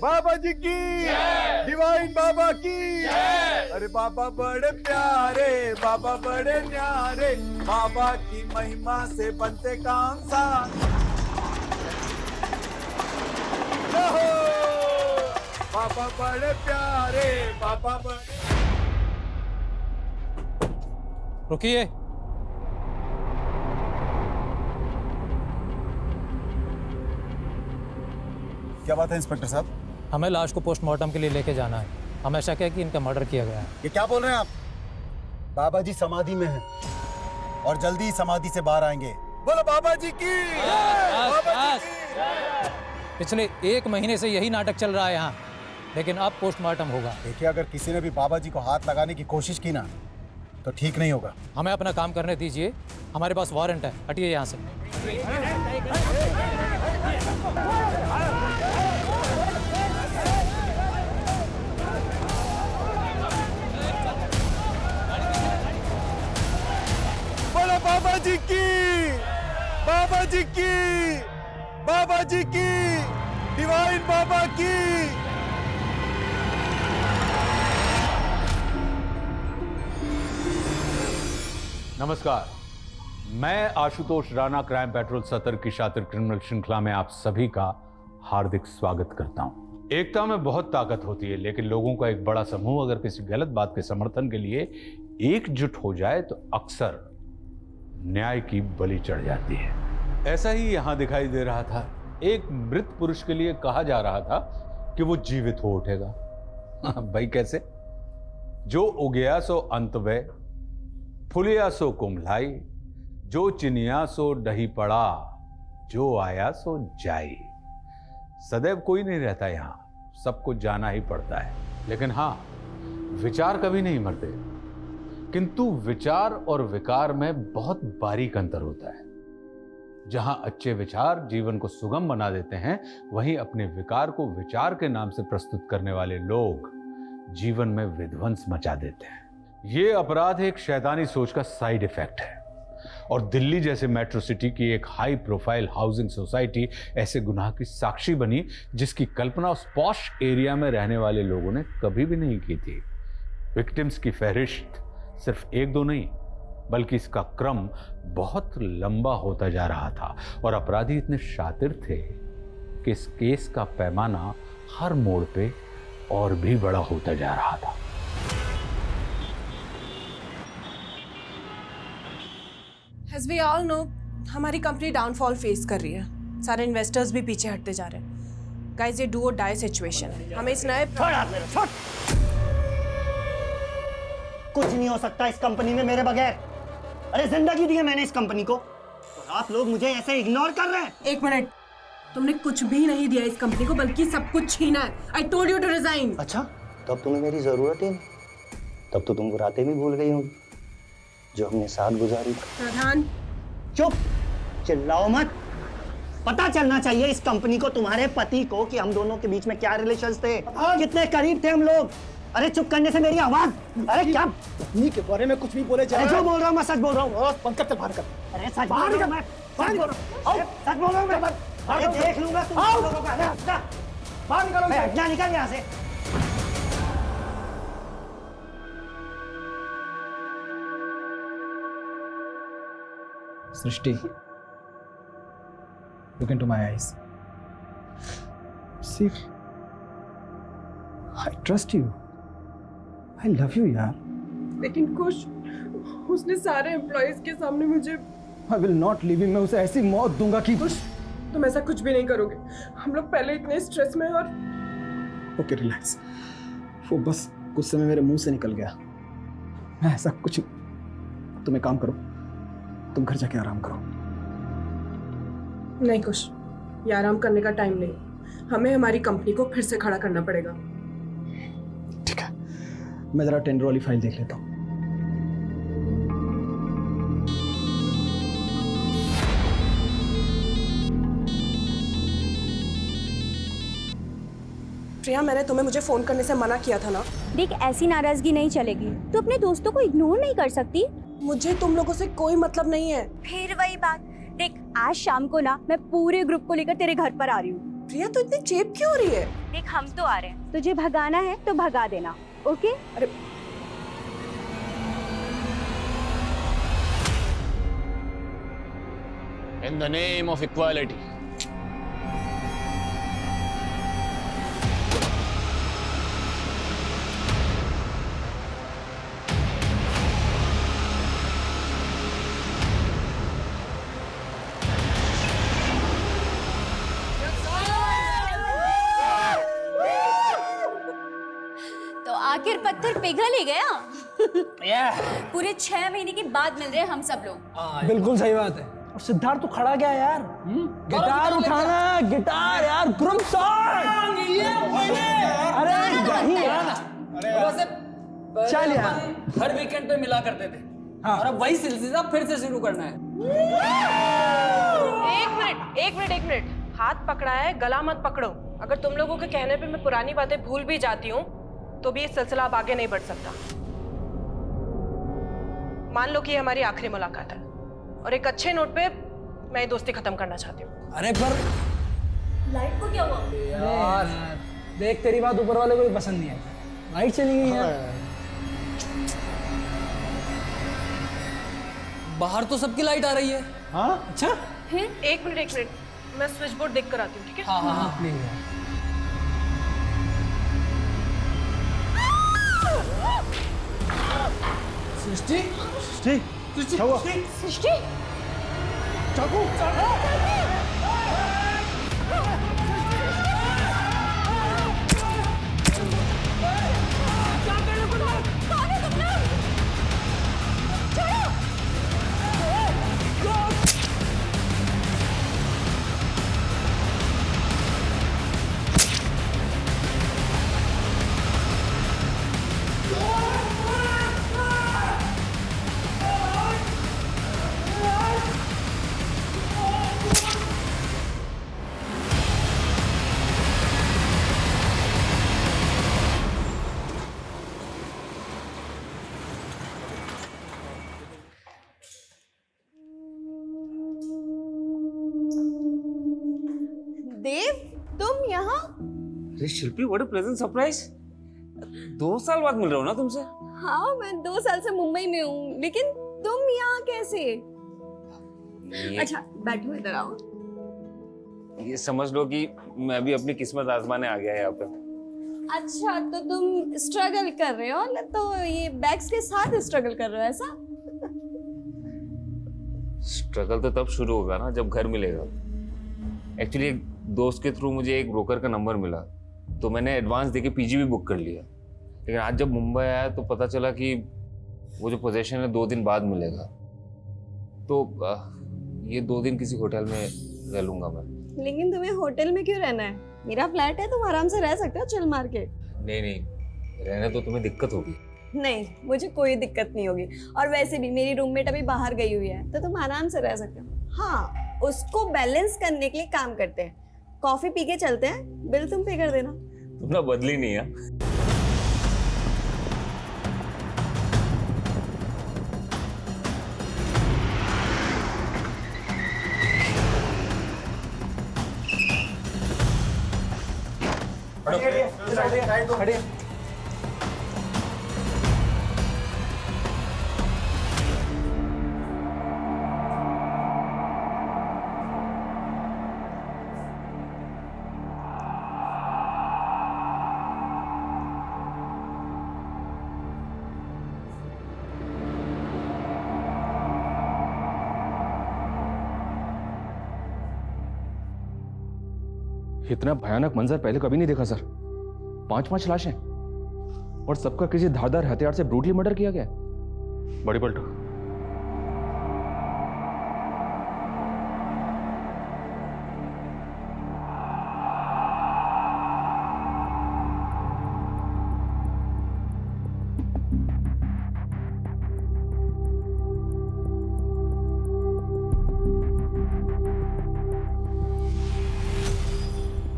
बाबा जी की, डिवाइन बाबा की। अरे बाबा बड़े प्यारे, बाबा बड़े न्यारे, बाबा की महिमा से बनते काम सा। बाबा बड़े प्यारे, बाबा बड़े। रुकिए। क्या बात है इंस्पेक्टर साहब? हमें लाश को पोस्टमार्टम के लिए लेके जाना है। हमें शक है कि इनका मर्डर किया गया है। ये क्या बोल रहे हैं आप? बाबा जी समाधि में हैं और जल्दी ही समाधि से बाहर आएंगे। बोलो बाबा जी की। बाबा जी की। पिछले 1 महीने से यही नाटक चल रहा है यहाँ, लेकिन अब पोस्टमार्टम होगा। देखिए, अगर किसी ने भी बाबा जी को हाथ लगाने की कोशिश की ना तो ठीक नहीं होगा। हमें अपना काम करने दीजिए, हमारे पास वारंट है। हटिए यहाँ से। बोलो बाबा जी की, बाबा जी की, बाबा जी की, डिवाइन बाबा की। नमस्कार, मैं आशुतोष राणा क्राइम पेट्रोल सतर की शातिर क्रिमिनल श्रृंखला में आप सभी का हार्दिक स्वागत करता हूं। एकता में बहुत ताकत होती है, लेकिन लोगों का एक बड़ा समूह अगर किसी गलत बात के समर्थन के लिए एकजुट हो जाए तो अक्सर न्याय की बलि चढ़ जाती है। ऐसा ही यहां दिखाई दे रहा था। एक मृत पुरुष के लिए कहा जा रहा था कि वो जीवित हो उठेगा। भाई कैसे? जो उगया सो अंत वे, फुलिया सो कुम्हलाई, जो चिनिया सो डही पड़ा, जो आया सो जाई। सदैव कोई नहीं रहता यहां, सबको जाना ही पड़ता है। लेकिन हां, विचार कभी नहीं मरते, किंतु विचार और विकार में बहुत बारीक अंतर होता है। जहां अच्छे विचार जीवन को सुगम बना देते हैं, वहीं अपने विकार को विचार के नाम से प्रस्तुत करने वाले लोग जीवन में विध्वंस मचा देते हैं। ये अपराध एक शैतानी सोच का साइड इफेक्ट है, और दिल्ली जैसे मेट्रो सिटी की एक हाई प्रोफाइल हाउसिंग सोसाइटी ऐसे गुनाह की साक्षी बनी जिसकी कल्पना उस पॉश एरिया में रहने वाले लोगों ने कभी भी नहीं की थी। विक्टिम्स की फहरिस्त सिर्फ 1-2 नहीं, बल्कि इसका क्रम बहुत लंबा होता जा रहा था, और अपराधी इतने शातिर थे कि इस केस का पैमाना हर मोड़ पे और भी बड़ा होता जा रहा था। As we all know, हमारी कंपनी डाउनफॉल फेस कर रही है। सारे इन्वेस्टर्स भी पीछे हटते जा रहे हैं। गाइस, ये डू और डाई सिचुएशन है। हमें इस नए कुछ नहीं हो सकता इस कंपनी में मेरे बगैर। अरे जिंदगी दी है मैंने इस कंपनी को, और आप लोग मुझे ऐसे इग्नोर कर रहे हैं। 1 मिनट, तुमने कुछ भी नहीं दिया इस कंपनी को, बल्कि सब कुछ छीना है। I told you to resign। अच्छा, तब तुम्हें मेरी जरूरत ही नहीं। तब तो तुम वो रातें भी भूल गई होगी जो हमने साथ गुजारी। प्रधान, चुप, चिल्लाओ मत। पता चलना चाहिए इस कंपनी को, तुम्हारे पति को, कि हम दोनों के बीच में क्या रिलेशंस थे, कितने करीब थे हम लोग। अरे चुप करने से मेरी आवाज। अरे क्या पत्नी के बारे में कुछ भी बोले जा रहे जो बोल रहा हूँ मैं सच बोल रहा हूँ। बंद कर, बाहर कर। अरे सच बोल रहा हूँ मैं, सच बोल रहा हूँ, सच बोल रहा हूँ मैं। अरे देख लूंगा तुम लोगों का। बाहर निकालो, हटना, निकल यहाँ से। सृष्टि, look into my eyes. See, I trust you. I love you, यार। लेकिन कुछ, उसने सारे एम्प्लॉइज के सामने मुझे। I will not leave him. मैं उसे ऐसी मौत दूंगा कि कुछ, तुम ऐसा कुछ भी नहीं करोगे। हम लोग पहले इतने स्ट्रेस में, और ओके रिलैक्स। वो बस कुछ समय मेरे मुंह से निकल गया। मैं ऐसा कुछ, तुम एक काम करो, तुम घर जाके आराम करो। नहीं कुछ, ये आराम करने का टाइम नहीं। हमें हमारी कंपनी को फिर से खड़ा करना पड़ेगा। ठीक है, मैं जरा टेंडर वाली फाइल देख लेता हूँ। प्रिया, मैंने तुम्हें मुझे फोन करने से मना किया था ना। देख, ऐसी नाराजगी नहीं चलेगी। तू अपने दोस्तों को इग्नोर नहीं कर सकती। मुझे तुम लोगों से कोई मतलब नहीं है। फिर वही बात। देख, आज शाम को ना मैं पूरे ग्रुप को लेकर तेरे घर पर आ रही हूँ। प्रिया तो इतनी चेप क्यों हो रही है? देख हम तो आ रहे हैं, तुझे भगाना है तो भगा देना, ओके? अरे In the name of equality. तो आखिर पत्थर पिघल ही गया। पूरे 6 महीने के बाद मिल रहे हैं हम सब लोग। बिल्कुल सही बात है। और सिद्धार्थ तू खड़ा क्या है यार? गिटार उठाना, गिटार यार, ग्रुप सॉन्ग। अरे यही यार। चल यार। हर वीकेंड पे मिला करते थे। हाँ। और अब वही सिलसिला फिर से शुरू करना है। एक मिनट, हाथ पकड़ा है, गला मत पकड़ो। अगर तुम लोगों के कहने पे मैं पुरानी बातें भूल भी जाती हूँ तो भी ये सिलसिला अब आगे नहीं बढ़ सकता। मान लो कि ये हमारी आखिरी मुलाकात है और एक अच्छे नोट पे मैं ये दोस्ती खत्म करना चाहती हूँ। अरे पर लाइट को क्या हुआ? यार देख, तेरी बात ऊपर वाले को भी पसंद नहीं आई। लाइट चली गई यार। बाहर तो सबकी लाइट आ रही है। हाँ अच्छा। एक मिनट, मैं स्विच बोर्ड देख कर आती हूँ, ठीक है? हाँ। प्लीज यार। सृष्टि, क्या हुआ? सृष्टि, चाकू। देव, तुम यहाँ? अरे शिल्पी, व्हाट अ प्लेजेंट सरप्राइज। 2 साल बाद मिल रहा हूँ ना तुमसे। हाँ, मैं 2 साल से मुंबई में हूँ, लेकिन तुम यहाँ कैसे? अच्छा बैठो, इधर आओ। ये समझ लो कि मैं भी अपनी किस्मत आजमाने आ गया यहाँ पे। अच्छा, तो तुम स्ट्रगल कर रहे हो ना? तो ये बैग्स के साथ स्ट्रगल कर रहे हो ऐसा? स्ट्रगल तो तब शुरू होगा ना जब घर मिलेगा। एक्चुअली एक दोस्त के थ्रू मुझे एक ब्रोकर का नंबर मिला, तो मैंने एडवांस देके पीजी भी बुक कर लिया। लेकिन आज जब मुंबई आया तो पता चला कि वो जो पोजीशन है 2 दिन बाद मिलेगा। तो ये 2 दिन किसी होटल में रह लूंगा मैं। लेकिन तुम्हें होटल में क्यों रहना है? मेरा फ्लैट है, तुम आराम से रह सकते हो चिल मार के। नहीं, रहने तो तुम्हें दिक्कत होगी। नहीं, मुझे कोई दिक्कत नहीं होगी। और वैसे भी मेरी रूममेट अभी बाहर गई हुई है, तो तुम आराम से रह सकते हो। हाँ, उसको बैलेंस करने के लिए काम करते हैं। कॉफी पी के चलते हैं, बिल तुम पे कर देना। तुम ना बदली नहीं है। खड़े। इतना भयानक मंजर पहले कभी नहीं देखा सर। 5 लाशें और सबका किसी धारदार हथियार से ब्रूटली मर्डर किया गया। बड़ी पलटू।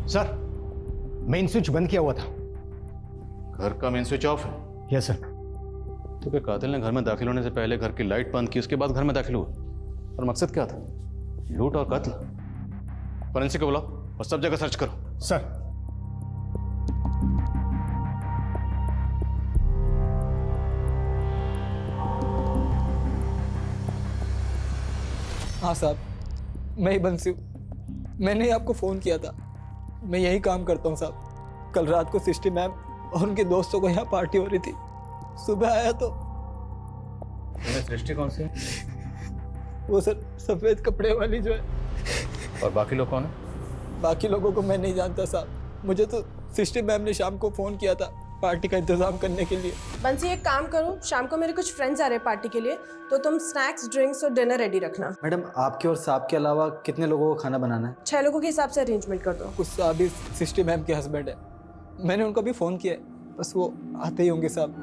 सर, मेन स्विच बंद किया हुआ था। घर का मेन स्विच ऑफ है? Yes sir. तो क्या कातिल ने घर में दाखिल होने से पहले घर की लाइट बंद की, उसके बाद घर में दाखिल हुआ? और मकसद क्या था? लूट और कत्ल? फॉरेंसिक को बुलाओ। और सब जगह सर्च करो। सर। हाँ साहब, मैं ही बंसी हूँ। मैंने ही आपको फ़ोन किया था। मैं यही काम करता हूँ साहब। कल रात को सृष्टि मैम और उनके दोस्तों को यहाँ पार्टी हो रही थी। सुबह आया तो सृष्टि कौन सी? वो सर सफ़ेद कपड़े वाली जो है। और बाकी लोग कौन है? बाकी लोगों को मैं नहीं जानता साहब। मुझे तो सृष्टि मैम ने शाम को फ़ोन किया था पार्टी का इंतजाम करने के लिए। बंसी एक काम करो, शाम को मेरे कुछ फ्रेंड्स आ रहे हैं पार्टी के लिए, तो तुम स्नैक्स, ड्रिंक्स और डिनर रेडी रखना। मैडम, आपके और साहब के अलावा कितने लोगों को खाना बनाना है? 6 लोगों के हिसाब से अरेंजमेंट कर दो। कुछ साहब ही सृष्टि मैम के हस्बैंड है। मैंने उनको भी फ़ोन किया है, बस वो आते ही होंगे साहब।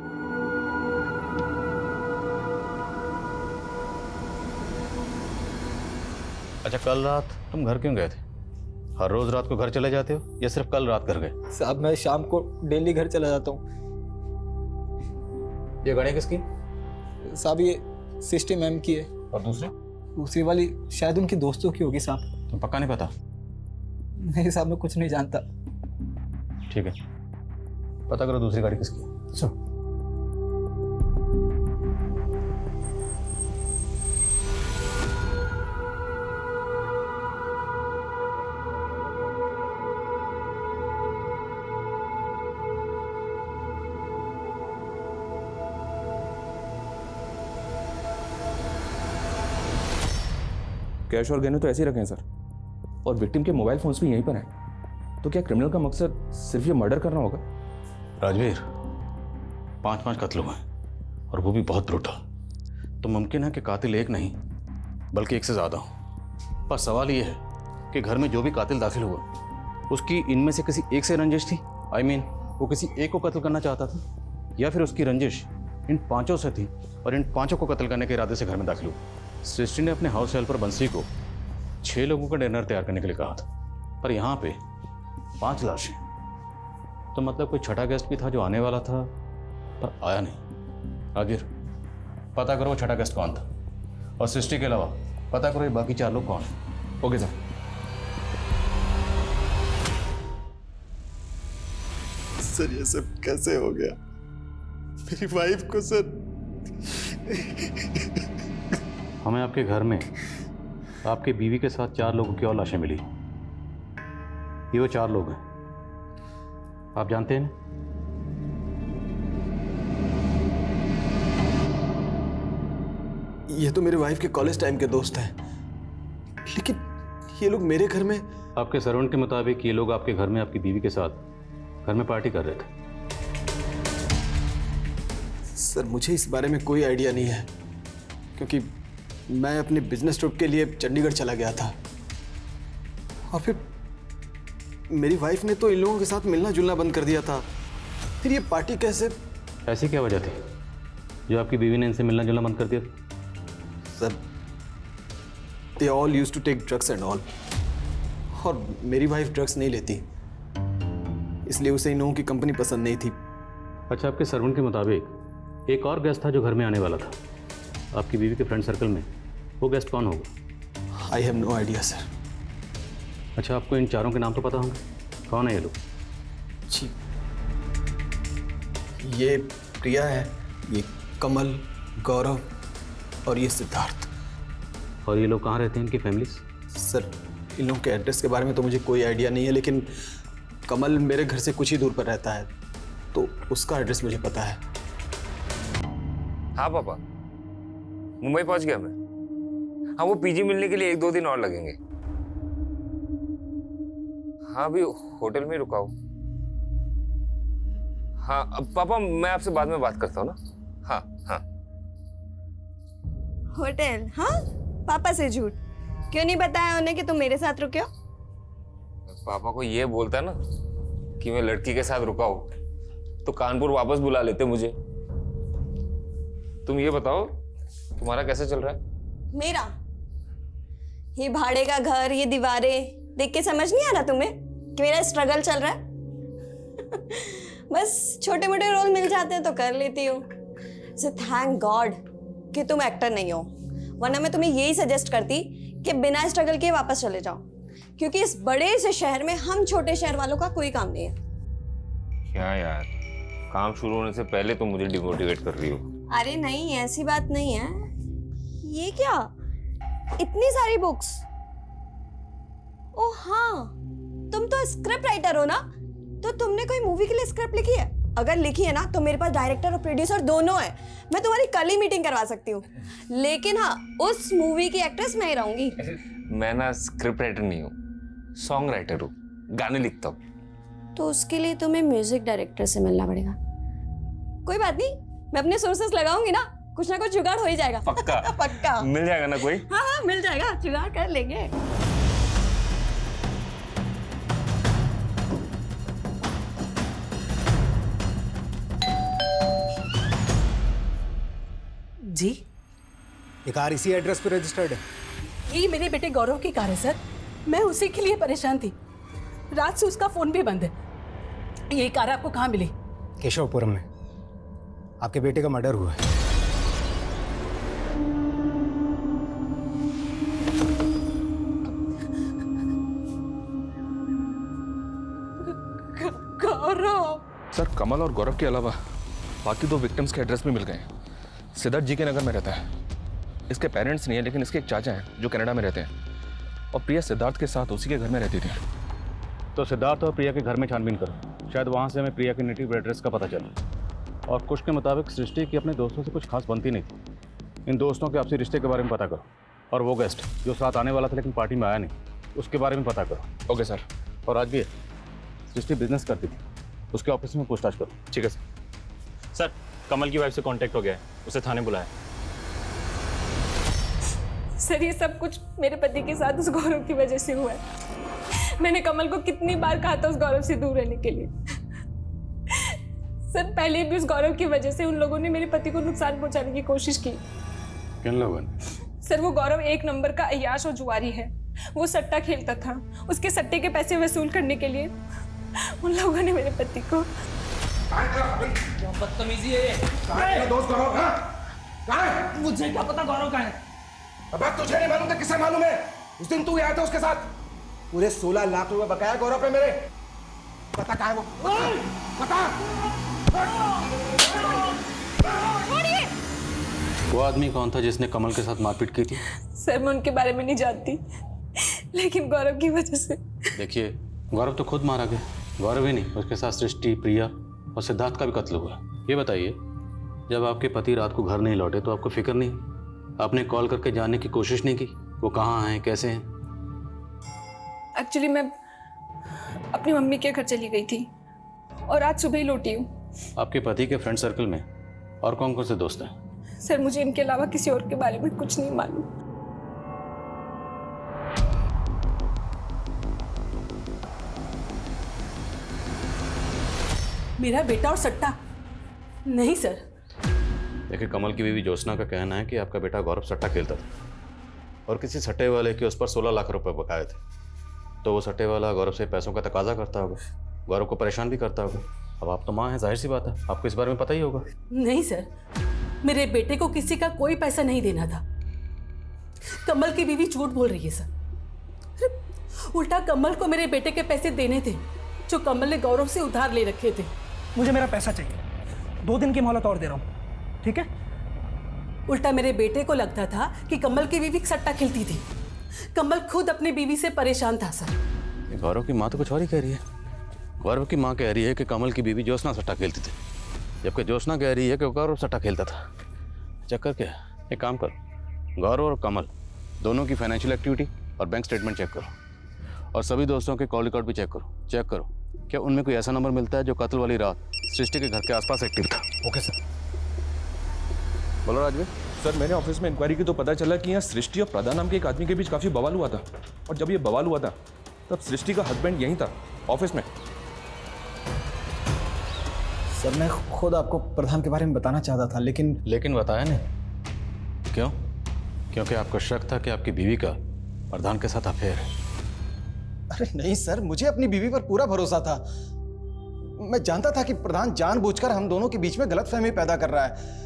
अच्छा, कल रात तुम घर क्यों गए थे? हर रोज रात को घर चले जाते हो या सिर्फ कल रात घर गए? साहब, मैं शाम को डेली घर चला जाता हूँ। ये गाड़ी किसकी? साहब, ये सृष्टि मैम की है। और दूसरी वाली शायद उनकी दोस्तों की होगी साहब। तुम पक्का नहीं पता? नहीं साहब, मैं कुछ नहीं जानता। ठीक है, पता करो दूसरी गाड़ी किसकी है। चलो। कैश और गहने तो ऐसे ही रखे हैं सर, और विक्टिम के मोबाइल फोन्स भी यहीं पर हैं। तो क्या क्रिमिनल का मकसद सिर्फ ये मर्डर करना होगा? राजवीर, 5 कत्ल हुए हैं और वो भी बहुत ब्रूटल। तो मुमकिन है कि कातिल एक नहीं बल्कि एक से ज्यादा हो। पर सवाल ये है कि घर में जो भी कातिल दाखिल हुआ उसकी इनमें से किसी एक से रंजिश थी। I mean, वो किसी एक को कत्ल करना चाहता था, या फिर उसकी रंजिश इन 5 से थी और इन 5 को कत्ल करने के इरादे से घर में दाखिल हुआ। सृष्टि ने अपने हाउस हेल्पर बंसी को 6 लोगों का डिनर तैयार करने के लिए कहा था, पर यहाँ पे 5 लाशें। तो मतलब कोई छठा गेस्ट भी था जो आने वाला था पर आया नहीं। राजीर, पता करो वो छठा गेस्ट कौन था, और सृष्टि के अलावा पता करो ये बाकी 4 लोग कौन हैं। Okay sir. सर, ये सब कैसे हो गया? मेरी वाइफ को सर। हमें आपके घर में आपके बीवी के साथ 4 लोगों की और लाशें मिली। ये वो 4 लोग हैं, आप जानते हैं ना? ये तो मेरे वाइफ के कॉलेज टाइम के दोस्त हैं, लेकिन ये लोग मेरे घर में। आपके सर्वेंट के मुताबिक ये लोग आपके घर में आपकी बीवी के साथ घर में पार्टी कर रहे थे। सर, मुझे इस बारे में कोई आइडिया नहीं है, क्योंकि मैं अपने बिजनेस ट्रिप के लिए चंडीगढ़ चला गया था, और फिर मेरी वाइफ ने तो इन लोगों के साथ मिलना जुलना बंद कर दिया था। फिर ये पार्टी कैसे? ऐसी क्या वजह थी जो आपकी बीवी ने इनसे मिलना जुलना बंद कर दिया? Sir, they all used to take drugs and all, और मेरी वाइफ ड्रग्स नहीं लेती, इसलिए उसे इन लोगों की कंपनी पसंद नहीं थी। अच्छा, आपके सर्वेंट के मुताबिक एक और गेस्ट था जो घर में आने वाला था आपकी बीवी के फ्रेंड सर्कल में। वो गेस्ट कौन होगा? I have no idea sir. अच्छा, आपको इन 4 के नाम तो पता होंगे, कौन है ये लोग? जी, ये प्रिया है, ये कमल, गौरव और ये सिद्धार्थ। और ये लोग कहाँ रहते हैं, इनकी फैमिलीज? सर, इन लोगों के एड्रेस के बारे में तो मुझे कोई आइडिया नहीं है, लेकिन कमल मेरे घर से कुछ ही दूर पर रहता है, तो उसका एड्रेस मुझे पता है। हाँ पापा, मुंबई पहुंच गया मैं। हाँ, वो पीजी मिलने के लिए 1-2 दिन और लगेंगे। हाँ, अभी होटल में रुका हूँ। हाँ अब पापा, मैं आपसे बाद में बात करता हूँ ना। हाँ हाँ। होटल? हाँ, पापा से झूठ क्यों नहीं बताया उन्हें कि तुम मेरे साथ रुके हो? पापा को ये बोलता ना कि मैं लड़की के साथ रुका हूँ तो कानपुर वापस बुला लेते मुझे। तुम ये बताओ, तुम्हारा कैसे चल रहा है? मेरा? ये भाड़े का घर, ये दीवारें देख के समझ नहीं आ रहा तुम्हें कि मेरा स्ट्रगल चल रहा है? बस छोटे मोटे रोल मिल जाते हैं तो कर लेती हूँ। सो थैंक गॉड कि तुम एक्टर नहीं हो, वरना मैं तुम्हें यही सजेस्ट करती कि बिना स्ट्रगल के वापस चले जाओ। क्योंकि इस बड़े से शहर में हम छोटे शहर वालों का कोई काम नहीं है। क्या यार, काम शुरू होने से पहले तो मुझे डिमोटिवेट कर रही हो। अरे नहीं, ऐसी बात नहीं है। ये क्या, इतनी सारी बुक्स? ओह हाँ, तुम तो स्क्रिप्ट राइटर हो ना, तो तुमने कोई मूवी के लिए स्क्रिप्ट लिखी है? अगर लिखी है ना तो मेरे पास डायरेक्टर और प्रोड्यूसर दोनों है, मैं तुम्हारी कल ही मीटिंग करवा सकती हूँ। लेकिन हाँ, उस मूवी की एक्ट्रेस मैं ही रहूंगी। मैं ना स्क्रिप्ट राइटर नहीं हूँ, सॉन्ग राइटर हूँ, गाने लिखता हूँ। तो उसके लिए तुम्हें म्यूजिक डायरेक्टर से मिलना पड़ेगा। कोई बात नहीं, मैं अपने सोर्सेस लगाऊंगी ना कुछ जुगाड़ हो ही जाएगा। पक्का? पक्का मिल जाएगा ना कोई? हाँ हाँ मिल जाएगा, जुगाड़ कर लेंगे। जी, ये कार इसी एड्रेस पे रजिस्टर्ड है? ये मेरे बेटे गौरव की कार है सर, मैं उसी के लिए परेशान थी। रात से उसका फोन भी बंद है। ये कार आपको कहाँ मिली? केशवपुरम में आपके बेटे का मर्डर हुआ है। गौरव? सर, कमल और गौरव के अलावा बाकी 2 विक्टिम्स के एड्रेस भी मिल गए। सिद्धार्थ जी के नगर में रहता है। इसके पेरेंट्स नहीं है, लेकिन इसके एक चाचा हैं जो कनाडा में रहते हैं, और प्रिया सिद्धार्थ के साथ उसी के घर में रहती थी। तो सिद्धार्थ और प्रिया के घर में छानबीन करो, शायद वहाँ से हमें प्रिया के नेटिव एड्रेस का पता चले। और कुछ के मुताबिक सृष्टि की अपने दोस्तों से कुछ खास बनती नहीं थी। इन दोस्तों के आपसी रिश्ते के बारे में पता करो, और वो गेस्ट जो साथ आने वाला था लेकिन पार्टी में आया नहीं, उसके बारे में पता करो। Okay sir. और आज भी सृष्टि बिजनेस करती थी, उसके ऑफिस में पूछताछ करो। ठीक है सर। सर, कमल की वाइफ से कांटेक्ट हो गया है, उसे थाने बुलाया। सर, ये सब कुछ मेरे पति के साथ उस गौरव की वजह से हुआ है। मैंने कमल को कितनी बार कहा था उस गौरव से दूर रहने के लिए। सर, पहले भी उस गौरव की वजह से उन लोगों ने मेरे पति को नुकसान पहुंचाने की कोशिश की। किन लोगों ने? सर, वो गौरव एक नंबर का अय्याश और जुआरी है। वो सट्टा खेलता था। उसके सट्टे के पैसे वसूल करने के लिए उन लोगों ने मेरे पति को। बदतमीजी है। दोस्त गौरव कहाँ है? मुझे क्या पता गौरव कहाँ है? अब तुझे नहीं मालूम था, किसे मालूम है? उस दिन तू आया था उसके साथ। पूरे 16 लाख रुपए बकाया गौरव पे मेरे। पता कहाँ है वो? पता? वो आदमी कौन था जिसने कमल के साथ मारपीट की थी? सर, मैं उनके बारे में नहीं जानती, लेकिन गौरव की वजह से। देखिए, गौरव तो खुद मारा गया। गौरव ही नहीं, उसके साथ सृष्टि, प्रिया और सिद्धार्थ का भी कत्ल हुआ। ये बताइए, जब आपके पति रात को घर नहीं लौटे तो आपको फिक्र नहीं? आपने कॉल करके जानने की कोशिश नहीं की वो कहाँ हैं, कैसे हैं? एक्चुअली मैं अपनी मम्मी के घर चली गई थी और आज सुबह ही लौटी हूँ। आपके पति के फ्रेंड सर्कल में और कौन कौन से दोस्त हैं? सर, मुझे इनके अलावा किसी और के बारे में कुछ नहीं मालूम। मेरा बेटा और सट्टा? नहीं सर। देखिए, कमल की बीवी ज्योत्सना का कहना है कि आपका बेटा गौरव सट्टा खेलता था और किसी सट्टे वाले के उस पर 16 लाख रुपए बकाए थे। तो वो सट्टे वाला गौरव से पैसों का तकाजा करता होगा, गौरव को परेशान भी करता होगा। अब आप तो माँ हैं, जाहिर सी बात है आपको इस बारे में पता ही होगा। नहीं सर, मेरे बेटे को किसी का कोई पैसा नहीं देना था। कमल की बीवी झूठ बोल रही है सर। उल्टा कमल को मेरे बेटे के पैसे देने थे जो कमल ने गौरव से उधार ले रखे थे। मुझे मेरा पैसा चाहिए। 2 दिन की मोहलत और दे रहा हूँ, ठीक है? उल्टा मेरे बेटे को लगता था कि कमल की बीवी सट्टा खेलती थी। कमल खुद अपनी बीवी से परेशान था सर। गौरव की माँ तो कुछ और ही कह रही है। गौरव की माँ कह रही है कि कमल की बीवी ज्योत्सना सट्टा खेलती थी, जबकि ज्योत्सना कह रही है कि गौरव सट्टा खेलता था। चक्कर क्या है? एक काम करो, गौरव और कमल दोनों की फाइनेंशियल एक्टिविटी और बैंक स्टेटमेंट चेक करो, और सभी दोस्तों के कॉल रिकॉर्ड भी चेक करो क्या उनमें कोई ऐसा नंबर मिलता है जो कत्ल वाली रात सृष्टि के घर के आसपास एक्टिव था। Okay sir. बोलो राजवीर। सर, मैंने ऑफिस में इंक्वायरी की तो पता चला कि यहाँ सृष्टि और प्रदा नाम के एक आदमी के बीच काफी बवाल हुआ था, और जब ये बवाल हुआ था तब सृष्टि का हस्बैंड यहीं था ऑफिस में। सर, मैं खुद आपको प्रधान के बारे में बताना चाहता था, लेकिन बताया नहीं। क्यों? क्योंकि आपको शक था कि आपकी बीवी का प्रधान के साथ अफेयर है। अरे नहीं सर, मुझे अपनी बीवी पर पूरा भरोसा था। मैं जानता था कि प्रधान जानबूझकर हम दोनों के बीच में गलतफहमी पैदा कर रहा है।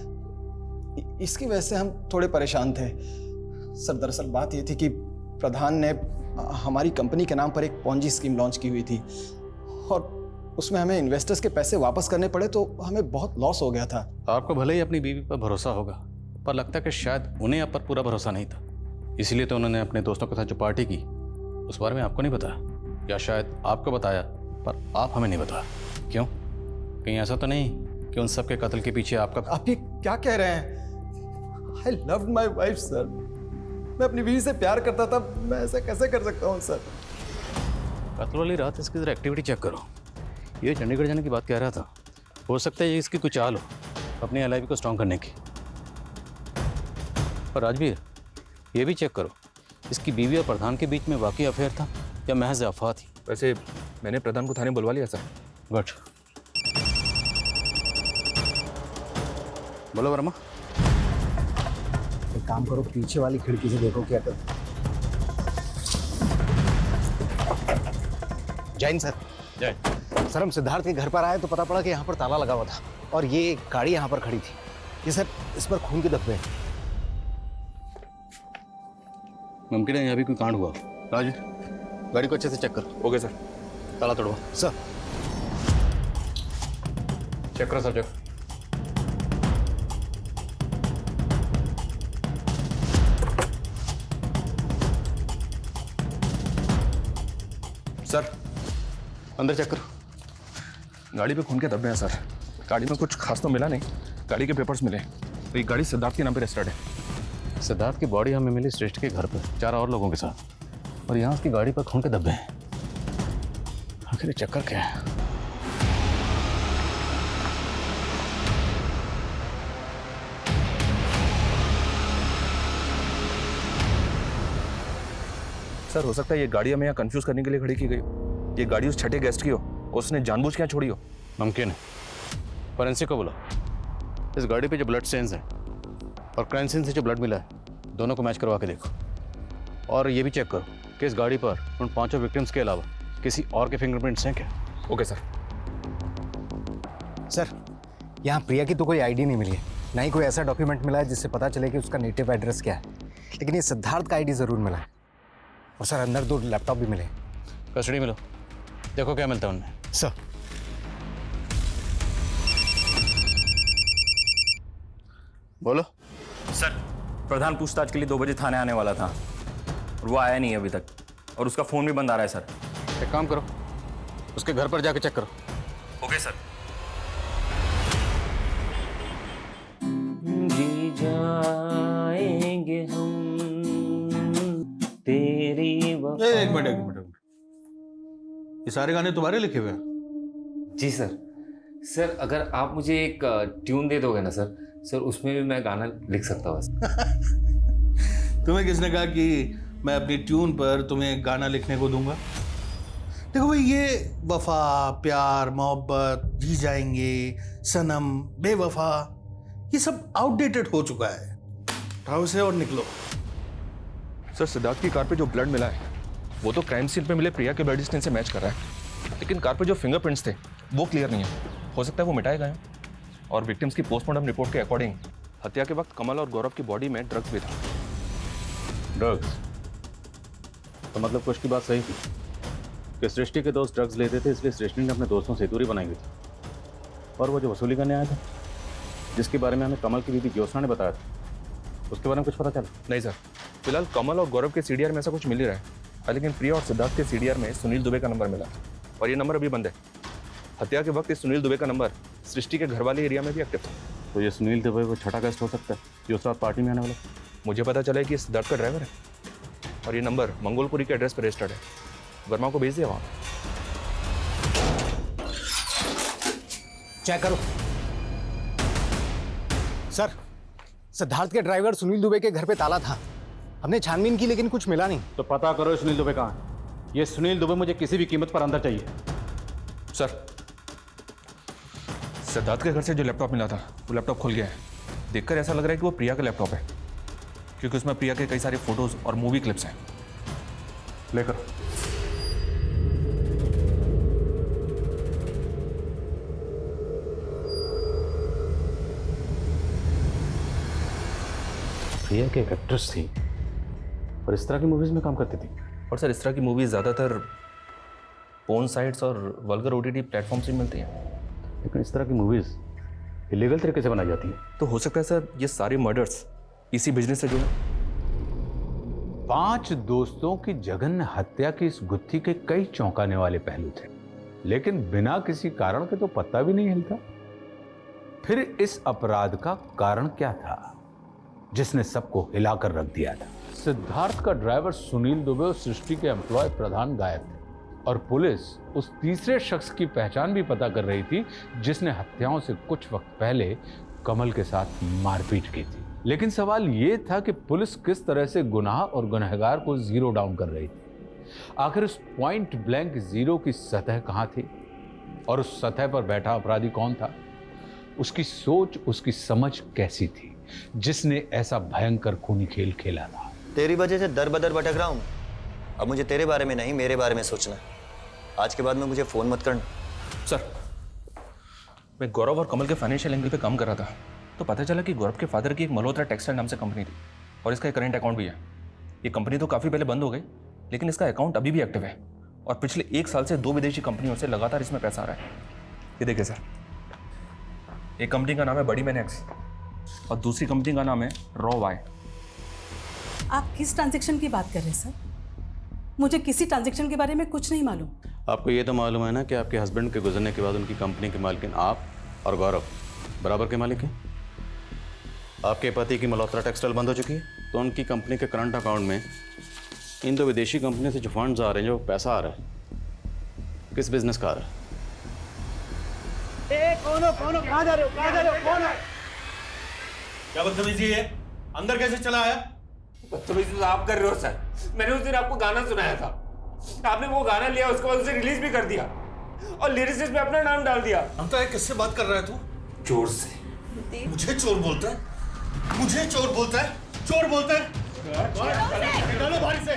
इसकी वजह से हम थोड़े परेशान थे। सर, दरअसल बात ये थी कि प्रधान ने हमारी कंपनी के नाम पर एक पॉन्जी स्कीम लॉन्च की हुई थी और उसमें हमें इन्वेस्टर्स के पैसे वापस करने पड़े तो हमें बहुत लॉस हो गया था। आपको भले ही अपनी बीवी पर भरोसा होगा, पर लगता है कि शायद उन्हें आप पर पूरा भरोसा नहीं था, इसलिए तो उन्होंने अपने दोस्तों के साथ जो पार्टी की उस बारे में आपको नहीं बताया, या शायद आपको बताया पर आप हमें नहीं बताया। क्यों? कहीं ऐसा तो नहीं कि उन सब के कत्ल के पीछे आपका... आप ये क्या कह रहे हैं? I loved my wife sir. मैं अपनी बीवी से प्यार करता था, मैं ऐसा कैसे कर सकता हूँ सर? कत्ल वाली रात इसकी जरा एक्टिविटी चेक करो। ये चंडीगढ़ जाने की बात कह रहा था, हो सकता है ये इसकी कुछ चाल हो अपनी एलआईबी को स्ट्रॉन्ग करने की। और राजवीर, ये भी चेक करो इसकी बीवी और प्रधान के बीच में वाकई अफेयर था या महज अफवाह थी। वैसे मैंने प्रधान को थाने बुलवा लिया सर। गुड। बोलो वर्मा। एक काम करो, पीछे वाली खिड़की से देखो क्या कर। जैन सर। जय सर, हम सिद्धार्थ के घर पर आए तो पता पड़ा कि यहाँ पर ताला लगा हुआ था और ये गाड़ी यहाँ पर खड़ी थी। ये सर, इस पर खून के धब्बे हैं। मुमकिन है यहाँ भी कोई कांड हुआ। राजू, गाड़ी को अच्छे से चेक कर। Okay sir. ताला तोड़वा। सर। चेक करो सर, चेक। सर, अंदर चेक करो। गाड़ी पे खून के धब्बे हैं सर। गाड़ी में कुछ खास तो मिला नहीं, गाड़ी के पेपर्स मिले। तो ये गाड़ी सिद्धार्थ के नाम पे रजिस्टर्ड है। सिद्धार्थ की बॉडी हमें मिली श्रेष्ठ के घर पर 4 और लोगों के साथ, और यहाँ उसकी गाड़ी पर खून के धब्बे हैं। आखिर चक्कर क्या है? सर, हो सकता है ये गाड़ी हमें यहाँ कंफ्यूज करने के लिए खड़ी की गई हो। ये गाड़ी उस छठे गेस्ट की हो, उसने जानबूझ के यहाँ छोड़ी हो। मुमकिन है। फॉरेंसिक को बोला। इस गाड़ी पे जो ब्लड स्टेन्स हैं और क्राइम सीन से जो ब्लड मिला है, दोनों को मैच करवा के देखो। और ये भी चेक करो कि इस गाड़ी पर उन 5 विक्टिम्स के अलावा किसी और के फिंगरप्रिंट्स हैं क्या। Okay sir. सर, यहाँ प्रिया की तो कोई आईडी नहीं मिली है, ना ही कोई ऐसा डॉक्यूमेंट मिला है जिससे पता चले कि उसका नेटिव एड्रेस क्या है। लेकिन ये सिद्धार्थ का आईडी ज़रूर मिला है। और सर, अंदर 2 लैपटॉप भी मिले। कस्टडी में लो, देखो क्या मिलता है उनमें। सर। बोलो। सर, प्रधान पूछताछ के लिए 2 बजे थाने आने वाला था और वो आया नहीं अभी तक, और उसका फ़ोन भी बंद आ रहा है सर। एक काम करो, उसके घर पर जाके चेक करो। Okay sir. जी जाएंगे हम तेरी वफा। एक मिनट। ये सारे गाने तुम्हारे लिखे हुए हैं? जी सर। सर, अगर आप मुझे एक ट्यून दे दोगे ना सर, उसमें भी मैं गाना लिख सकता हूँ। तुम्हें किसने कहा कि मैं अपनी ट्यून पर तुम्हें गाना लिखने को दूंगा? देखो भाई, ये वफा, प्यार, मोहब्बत, जी जाएंगे, सनम, बेवफा, ये सब आउटडेटेड हो चुका है। उठाओ इसे और निकलो। सर, सिद्धार्थ की कार पे जो ब्लड मिला है वो तो क्राइम सीन पे मिले प्रिया के ब्लड स्टेन से मैच कर रहा है, लेकिन कार पे जो फिंगरप्रिंट्स थे वो क्लियर नहीं है। हो सकता है वो मिटाए गए। और विक्टिम्स की पोस्टमार्टम रिपोर्ट के अकॉर्डिंग हत्या के वक्त कमल और गौरव की बॉडी में ड्रग्स भी था। ड्रग्स? तो मतलब कुछ की बात सही थी कि सृष्टि के दोस्त ड्रग्स लेते थे, इसलिए सृष्टि ने अपने दोस्तों से दूरी बनाई हुई थी। और वो जो वसूली करने आया था, जिसके बारे में हमें कमल की बीवी ज्योत्सना ने बताया था, उसके बारे में कुछ पता चला? नहीं सर, फिलहाल कमल और गौरव के सीडीआर में ऐसा कुछ मिल ही रहा है, लेकिन प्रिया और सिद्धार्थ के सीडीआर में सुनील दुबे का नंबर मिला और ये नंबर अभी बंद है। हत्या के वक्त इस सुनील दुबे का नंबर सृष्टि के घर वाले एरिया में भी एक्टिव था। तो ये सुनील दुबे वो छठा गेस्ट हो सकता है जो उस रात पार्टी में आने वाला? मुझे पता चला है कि ये सिद्धार्थ का ड्राइवर है और ये नंबर मंगोलपुरी के एड्रेस पर रजिस्टर्ड है। वर्मा को भेज दिया वहाँ। चेक करो। सर, सिद्धार्थ के ड्राइवर सुनील दुबे के घर पे ताला था। हमने छानबीन की लेकिन कुछ मिला नहीं। तो पता करो सुनील दुबे कहाँ है। ये सुनील दुबे मुझे किसी भी कीमत पर अंदर चाहिए। सर, सिद्धार्थ के घर से जो लैपटॉप मिला था वो लैपटॉप खुल गया है। देखकर ऐसा लग रहा है कि वो प्रिया का लैपटॉप है, क्योंकि उसमें प्रिया के कई सारे फोटोज और मूवी क्लिप्स हैं। लेकर प्रिया की एक एक्ट्रेस थी और इस तरह की मूवीज में काम करती थी। और सर इस तरह की मूवीज़ ज़्यादातर पोर्न साइट्स और वल्गर OTT प्लेटफॉर्म से मिलती हैं। लेकिन इस तरह की मूवीज़ इलीगल तरीके से बनाई जाती है। तो हो सकता है सर ये सारे मर्डर्स इसी बिजनेस से जुड़े। 5 दोस्तों की जघन्य हत्या की इस गुत्थी के कई चौंकाने वाले पहलू थे, लेकिन बिना किसी कारण के तो पत्ता भी नहीं हिलता। फिर इस अपराध का कारण क्या था जिसने सबको हिलाकर रख दिया था? सिद्धार्थ का ड्राइवर सुनील दुबे और सृष्टि के एम्प्लॉय प्रधान गायब थे और पुलिस उस तीसरे शख्स की पहचान भी पता कर रही थी जिसने हत्याओं से कुछ वक्त पहले कमल के साथ मारपीट की थी। लेकिन सवाल यह था कि पुलिस किस तरह से गुनाह और गुनहगार को जीरो डाउन कर रही थी। आखिर उस पॉइंट ब्लैंक जीरो की सतह कहां थी और उस सतह पर बैठा अपराधी कौन था? उसकी सोच, उसकी समझ कैसी थी जिसने ऐसा भयंकर खूनी खेल खेला था? तेरी वजह से दर बदर भटक रहा हूं। अब मुझे तेरे बारे में नहीं, मेरे बारे में सोचना है। आज के बाद में मुझे फोन मत करना। सर मैं गौरव और कमल के फाइनेंशियल एंगल पे काम कर रहा था, तो पता चला कि गौरव के फादर की एक मल्होत्रा टेक्सटाइल नाम से कंपनी थी और इसका एक करेंट अकाउंट भी है। ये कंपनी तो काफ़ी पहले बंद हो गई, लेकिन इसका अकाउंट अभी भी एक्टिव है और पिछले 1 साल से 2 विदेशी कंपनियों से लगातार इसमें पैसा आ रहा है। ये देखिए सर, एक कंपनी का नाम है बड़ी मैन एक्स और दूसरी कंपनी का नाम है रॉ वाई। आप किस ट्रांजैक्शन की बात कर रहे हैं सर? मुझे किसी ट्रांजैक्शन के बारे में कुछ नहीं मालूम। आपको ये तो मालूम है ना कि आपके हस्बैंड के गुजरने के बाद उनकी कंपनी के मालिक आप और गौरव बराबर के मालिक हैं। आपके पति की मल्होत्रा टेक्सटाइल बंद हो चुकी है, तो उनकी कंपनी के करंट अकाउंट में इन 2 विदेशी कंपनी से जो फंड्स आ रहे हैं, जो पैसा आ रहा है, किस बिजनेस का आ रहा है? कौन कहाँ जा रहे हो? कहाँ जा रहे हो? कौन है? क्या बदतमीजी है? अंदर कैसे चला आया? बदतमीजी तो आप कर रहे हो सर। मैंने उस दिन आपको गाना सुनाया था, आपने वो गाना लिया, उसके बाद उसे रिलीज भी कर दिया और लिरिसिस्ट में अपना नाम डाल दिया। जानता है किससे बात कर रहा है तू? चोर से। मुझे चोर बोलता है? मुझे चोर बोलता है? चोर बोलता है? चलो बाहर से।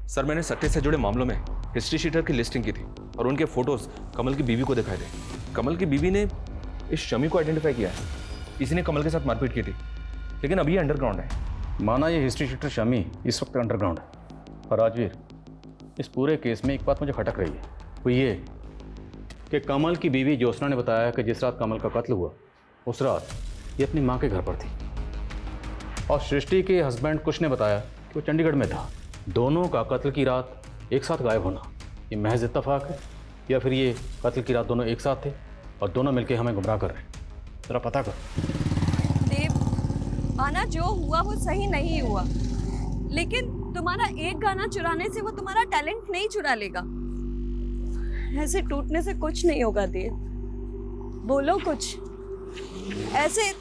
सर मैंने सट्टे से जुड़े मामलों में हिस्ट्री शीटर की लिस्टिंग की थी और उनके फोटोज कमल की बीवी को दिखाए थे। कमल की बीवी ने इस शमी को आइडेंटिफाई किया है, इसी ने कमल के साथ मारपीट की थी, लेकिन अभी ये अंडरग्राउंड है। माना ये हिस्ट्री शीटर शमी इस वक्त अंडरग्राउंड है, पर राजवीर इस पूरे केस में एक बात मुझे खटक रही है, वो ये कि कमल की बीवी ज्योत्सना ने बताया कि जिस रात कमल का कत्ल हुआ उस रात ये अपनी माँ के घर पर थी और सृष्टि के हस्बैंड कुश ने बताया कि वो चंडीगढ़ में था। दोनों का कत्ल की रात एक साथ गायब होना ये महज इत्तेफाक है या फिर ये कत्ल की रात दोनों एक साथ थे और दोनों मिलकर हमें गुमराह कर रहे हैं? जरा पता कर। देव, आना जो हुआ वो सही नहीं हुआ, लेकिन तुम्हारा एक गाना चुराने से वो तुम्हारा टैलेंट नहीं चुरा लेगा। ऐसे टूटने से कुछ नहीं होगा देव, बोलो कुछ ऐसे।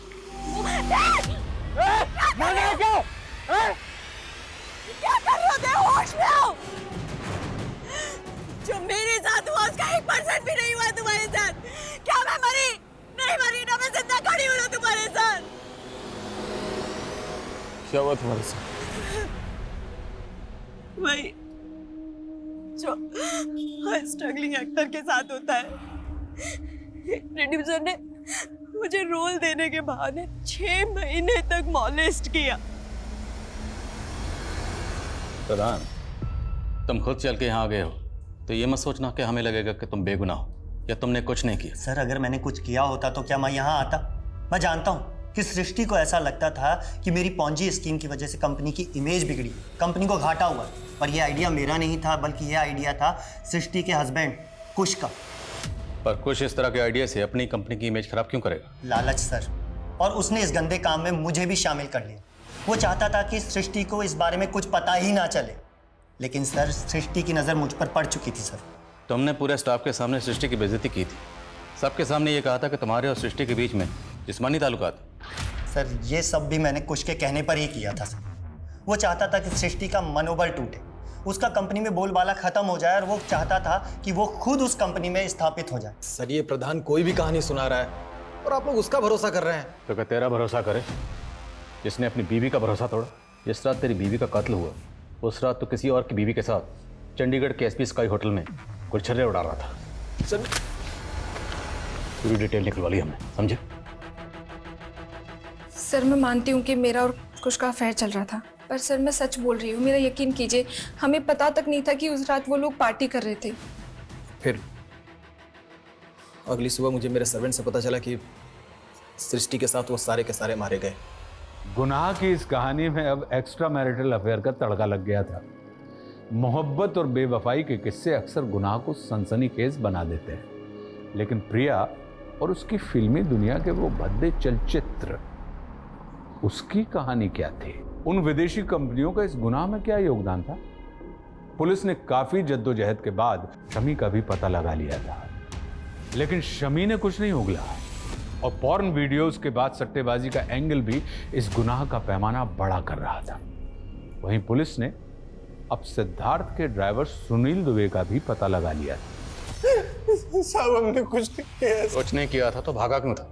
क्या कर रहे हो देव? होश में आओ। जो मेरे साथ हुआ उसका 1% भी नहीं हुआ तुम्हारे साथ। क्या मैं मरी? नहीं मरी ना, मैं जिंदा खड़ी हूँ ना तुम्हारे साथ। क्या हुआ तुम्हारे साथ? वही जो हर स्ट्रगलिंग एक्टर के साथ होता है। प्रोड्यूसर ने मुझे रोल देने के बहाने 6 महीने तक मॉलेस्ट किया। प्रधान, तुम खुद चल के यहाँ आ गए हो तो ये मत सोचना कि हमें लगेगा कि तुम बेगुनाह हो या तुमने कुछ नहीं किया। सर अगर मैंने कुछ किया होता तो क्या मैं यहाँ आता? मैं जानता हूँ कि सृष्टि को ऐसा लगता था कि मेरी पॉन्जी स्कीम की वजह से कंपनी की इमेज बिगड़ी, कंपनी को घाटा हुआ, पर यह आइडिया मेरा नहीं था बल्कि यह आइडिया था सृष्टि के हस्बैंड कुश का। पर कुछ इस तरह के आइडिया से अपनी कंपनी की इमेज खराब क्यों करेगा? लालच सर, और उसने इस गंदे काम में मुझे भी शामिल कर लिया। वो चाहता था कि सृष्टि को इस बारे में कुछ पता ही ना चले, लेकिन सर सृष्टि की नज़र मुझ पर पड़ चुकी थी। सर तुमने पूरे स्टाफ के सामने सृष्टि की बेइज्जती की थी, सबके सामने ये कहा था कि तुम्हारे और सृष्टि के बीच में जिस्मानी ताल्लुकात। सर ये सब भी मैंने कुश के कहने पर ही किया था सर। वो चाहता था कि सृष्टि का मनोबल टूटे, उसका कंपनी में बोलबाला खत्म हो जाए और वो चाहता था कि वो खुद उस कंपनी में स्थापित हो जाए। सर ये प्रधान कोई भी कहानी सुना रहा है और आप लोग उसका भरोसा कर रहे हैं। तो क्या तेरा भरोसा करे जिसने अपनी बीवी का भरोसा तोड़ा? जिस रात तेरी बीवी का कत्ल हुआ उस रात तो किसी और की बीवी के साथ चंडीगढ़ के SP स्काई होटल में गुलछर्रे उड़ा रहा था। सर पूरी डिटेल निकलवा ली हमने, समझे? सर मैं मानती हूँ कि मेरा और कुछ का अफेयर चल रहा था, पर सर मैं सच बोल रही हूँ, मेरा यकीन कीजिए, हमें पता तक नहीं था कि उस रात वो लोग पार्टी कर रहे थे। फिर अगली सुबह मुझे मेरे सर्वेंट से पता चला कि सृष्टि के साथ वो सारे के सारे मारे गए। गुनाह की इस कहानी में अब एक्स्ट्रा मैरिटल अफेयर का तड़का लग गया था। मोहब्बत और बेवफाई के किस्से अक्सर गुनाह को सनसनीखेज बना देते हैं, लेकिन प्रिया और उसकी फिल्मी दुनिया के वो भद्दे चलचित्र, उसकी कहानी क्या थी? उन विदेशी कंपनियों का इस गुनाह में क्या योगदान था? पुलिस ने काफी जद्दोजहद के बाद शमी का भी पता लगा लिया था, लेकिन शमी ने कुछ नहीं उगला और पॉर्न वीडियोस के बाद सट्टेबाजी का एंगल भी इस गुनाह का पैमाना बड़ा कर रहा था। वहीं पुलिस ने अब सिद्धार्थ के ड्राइवर सुनील दुबे का भी पता लगा लिया था। साहब हमने कुछ नहीं किया। कुछ नहीं किया था तो भागा क्यों था?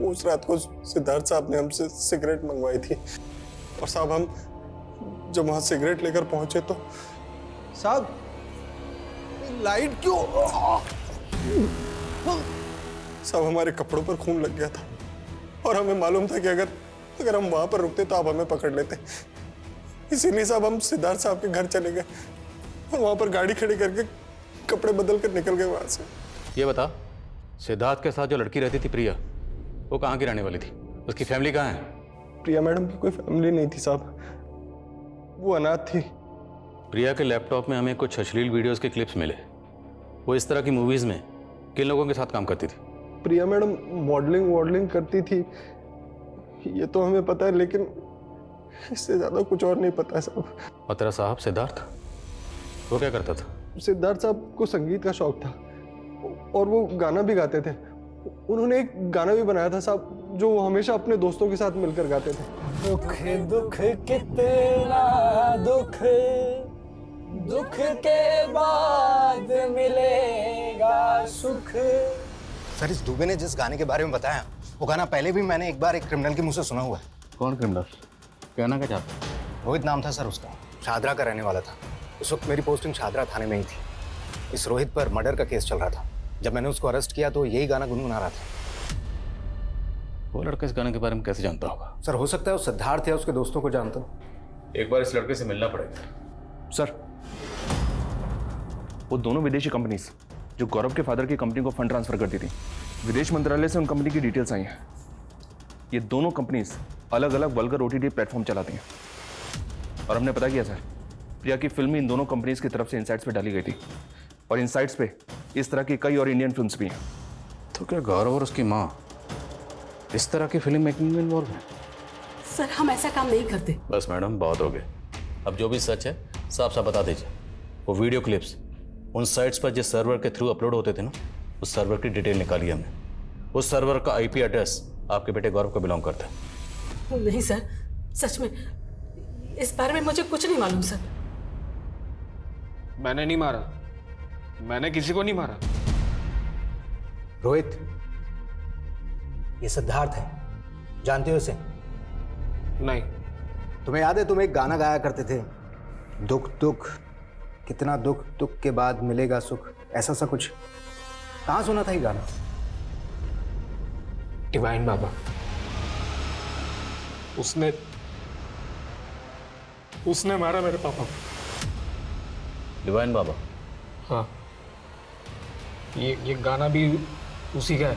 उस रात को सिद्धार्थ साहब ने हमसे सिगरेट मंगवाई थी और साहब हम जब वहां सिगरेट लेकर पहुंचे तो साहब लाइट क्यों? साहब हमारे कपड़ों पर खून लग गया था और हमें मालूम था कि अगर हम वहां पर रुकते तो आप हमें पकड़ लेते। इसीलिए साहब हम सिद्धार्थ साहब के घर चले गए और वहां पर गाड़ी खड़ी करके कपड़े बदल कर निकल गए वहां से। ये बता, सिद्धार्थ के साथ जो लड़की रहती थी प्रिया, वो कहाँ की रहने वाली थी? उसकी फैमिली कहाँ है? प्रिया मैडम की कोई फैमिली नहीं थी साहब, वो अनाथ थी। प्रिया के लैपटॉप में हमें कुछ अश्लील वीडियोस के क्लिप्स मिले। वो इस तरह की मूवीज में किन लोगों के साथ काम करती थी? प्रिया मैडम मॉडलिंग करती थी, ये तो हमें पता है, लेकिन इससे ज्यादा कुछ और नहीं पता है साहब। और तेरा साहब सिद्धार्थ, वो क्या करता था? सिद्धार्थ साहब को संगीत का शौक था और वो गाना भी गाते थे। उन्होंने एक गाना भी बनाया था साहब, जो वो हमेशा अपने दोस्तों के साथ मिलकर गाते थे। दुख दुख कितना दुख, दुख के बाद मिलेगा सुख। सर इस दुबे ने जिस गाने के बारे में बताया, वो गाना पहले भी मैंने एक बार एक क्रिमिनल के मुंह से सुना हुआ है। कौन क्रिमिनल? कहना क्या चाहता? रोहित नाम था सर उसका, शादरा का रहने वाला था। उस वक्त मेरी पोस्टिंग शादरा थाने में ही थी। इस रोहित पर मर्डर का केस चल रहा था। जब मैंने उसको अरेस्ट किया तो यही गाना गुनगुना रहा था। वो लड़का इस गाने के बारे में कैसे जानता होगा? सर हो सकता है वो सिद्धार्थ या उसके दोस्तों को जानता हो। एक बार इस लड़के से मिलना पड़ेगा। सर वो दोनों विदेशी कंपनीज जो गौरव के फादर की कंपनी को फंड ट्रांसफर करती थी, विदेश मंत्रालय से उन कंपनी की डिटेल्स आई हैं। ये दोनों कंपनीज अलग अलग वल्गर ओटीटी प्लेटफॉर्म चलाती हैं और हमने पता किया सर, प्रिया की फिल्म इन दोनों कंपनीज की तरफ से इनसाइट्स पे डाली गई थी और इनसाइट्स पे इस तरह की कई और इंडियन फिल्म्स भी हैं। तो क्या गौरव और उसकी माँ इस तरह की फिल्म मेकिंग में इन्वॉल्व है? सर हम ऐसा काम नहीं करते। बस मैडम बहुत हो गए, अब जो भी सच है साफ साफ बता दीजिए। वो वीडियो क्लिप्स उन साइट्स पर जिस सर्वर के थ्रू अपलोड होते थे ना, उस सर्वर की डिटेल निकाली हमने। उस सर्वर का आईपी एड्रेस आपके बेटे गौरव को बिलोंग करता है। नहीं सर, सच में इस बारे में मुझे कुछ नहीं मालूम सर। मैंने नहीं मारा, मैंने किसी को नहीं मारा। रोहित, ये सिद्धार्थ है, जानते हो इसे? नहीं। तुम्हें याद है तुम एक गाना गाया करते थे, दुख दुख कितना दुख, दुख के बाद मिलेगा सुख, ऐसा सा कुछ? कहाँ सुना था ये गाना? डिवाइन बाबा, उसने मारा मेरे पापा। डिवाइन बाबा? हाँ, ये गाना भी उसी का है।